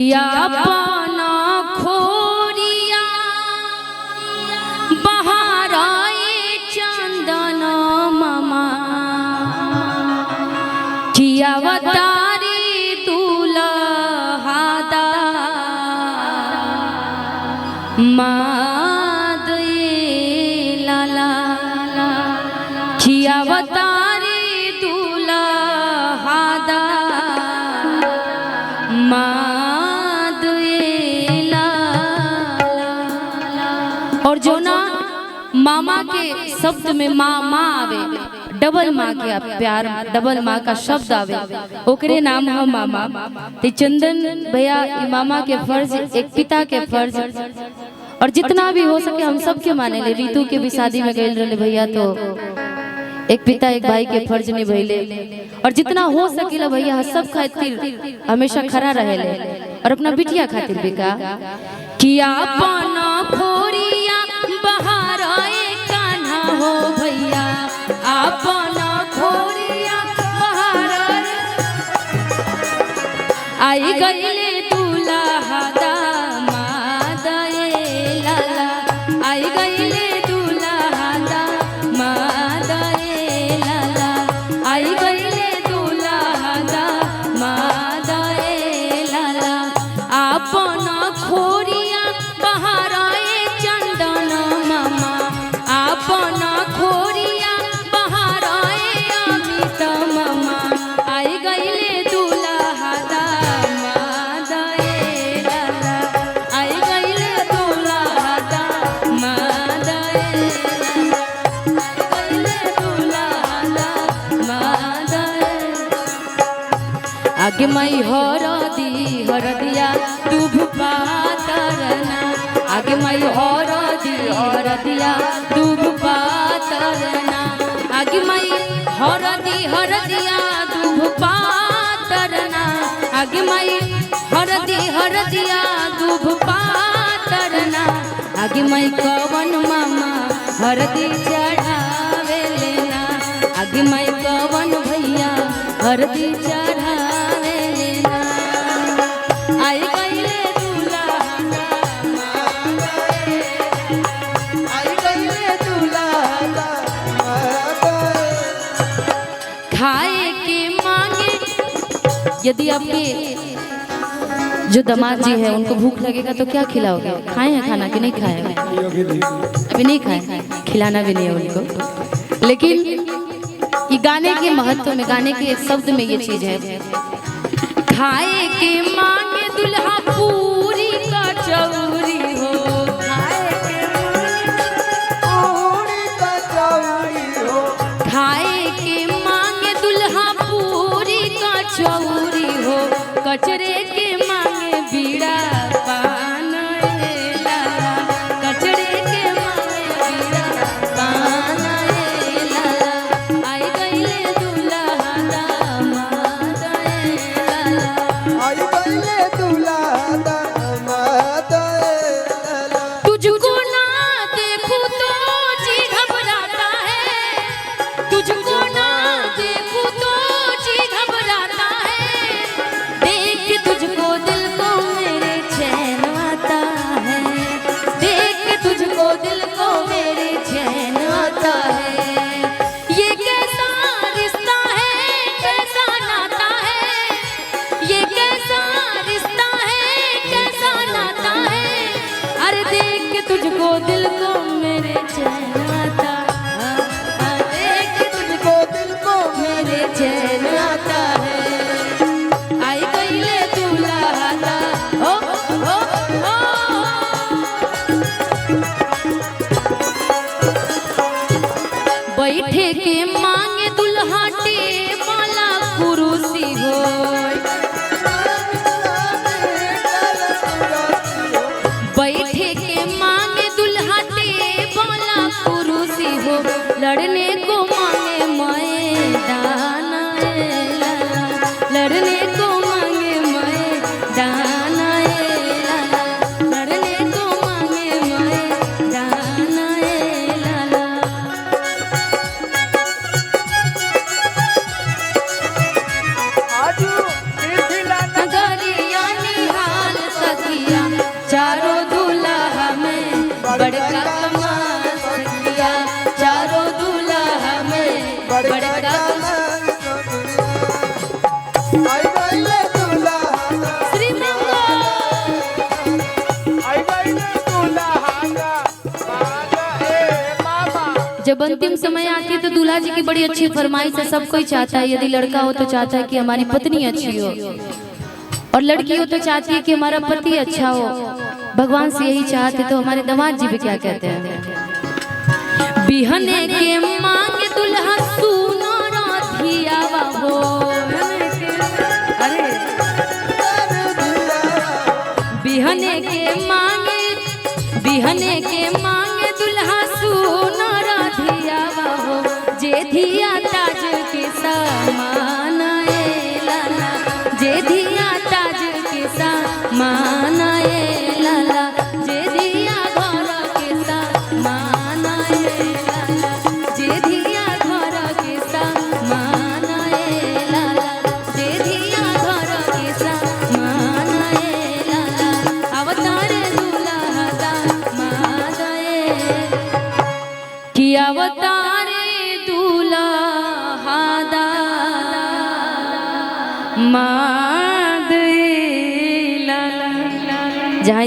या पाना खोरिया बहाराए चंदन मामा किया वतारी दूल्हादा मादे लाला किया वतारी दूल्हादा और जो ना मामा के शब्द में माँ माँ आवे, डबल माँ के प्यार, डबल माँ का शब्द आवे, ओकरे नाम है मामा। ते चंदन भैया मामा के फर्ज एक पिता के फर्ज और जितना भी हो सके हम सब के माने ले। रीतू के भी शादी में गए रहे भैया तो एक पिता एक भाई के फर्ज निभैले और जितना हो सकेला भैया सब खातिर हमेशा खड़ा रहेले और अपना बिटिया खातिर भी का किया पाना खोरिया बहाराए कान्हा हो भैया अपना खोरिया बहाराए आई गईले दूल्हादा मादे लाला आई गईले दूल्हादा मादे लाला आई गईले दूल्हादा मादे लाला अपना खोरिया बहाराए चंदन मामा अपना खोरिया बहाराए अमित मामा आई गईले दूल्हादा मादे लाला आई गईले दूल्हादा मादे लाला आई गईले दूल्हादा मादे आगे मई हरदिया दुभ पातरना आगे मई हरदिया दुभ पातरना आगे मई हरदिया दुभ पातरना आगे मई हरदिया दुभ पातरना आगे मई कवन मामा हरदी चढ़ावे लेना आगे मई कवन भैया हरदी चढ़ावे लेना आई गईले दूल्हादा आई गईले दूल्हादा खाए के मांगे। यदि आपके जो दामाद जी है उनको भूख लगेगा तो क्या खिलाओगे? खाए हैं खाना कि नहीं खाए? अभी नहीं खाए, खिलाना भी नहीं है उनको। लेकिन ये गाने के महत्व में, गाने के एक शब्द में ये चीज है, खाए के मांगे दुल्हा पूरी कचौरी हो खाए के पूरी कचौरी हो खाए के मांगे दुल्हा पूरी कचौरी हो कचरे के मांगे बीड़ा पान लाला कचरे के मांगे बीड़ा पान लाला आई गईले दूल्हादा मादे लाला आई गईले दूल्हादा मादे लाला तुझको ना देखूं तो जी घबराता है तुझको ना देखूं तो जी घबराता है देख के तुझको दिल को मेरे चैन आता है देख के तुझको दिल को मेरे चैन आता है ये कैसा रिश्ता है कैसा नाता है ये कैसा रिश्ता है कैसा नाता है अरे देख के तुझको दिल को मेरे चैन आता देख के तुझको दिल को मेरे चैन आता है आई गईले दूल्हादा ओ ओ ओ बैठे के मांगे दुल्हा टेबला कुरुसी हो बैठे के मांगे दुल्हा टेबला जब अंतिम समय आती है तो दूल्हा जी की बड़ी अच्छी फरमाइश है, सब कोई चाहता है, यदि लड़का हो तो चाहता है कि हमारी पत्नी अच्छी हो, और लड़की हो तो चाहती है कि हमारा पति अच्छा हो। भगवान से यही चाहते तो हमारे दामाद जी भी क्या कहते हैं, बिहने के मांगे दुल्हा सुनो राधियावा हो। अरे बिहने के मांगे दुल्हा सुनो राधियावा हो, जे धिया ताज के समान ए लाला, जे धिया ताज के समान ए लाला, जे धिया घर के समान ए लाला, जे धिया घर के समान ए लाला, जे धिया घर के समान ए लाला, अवतार दूल्हा दामाद ए, कि अवतार दूल्हा दामाद ए लाला। जहाँ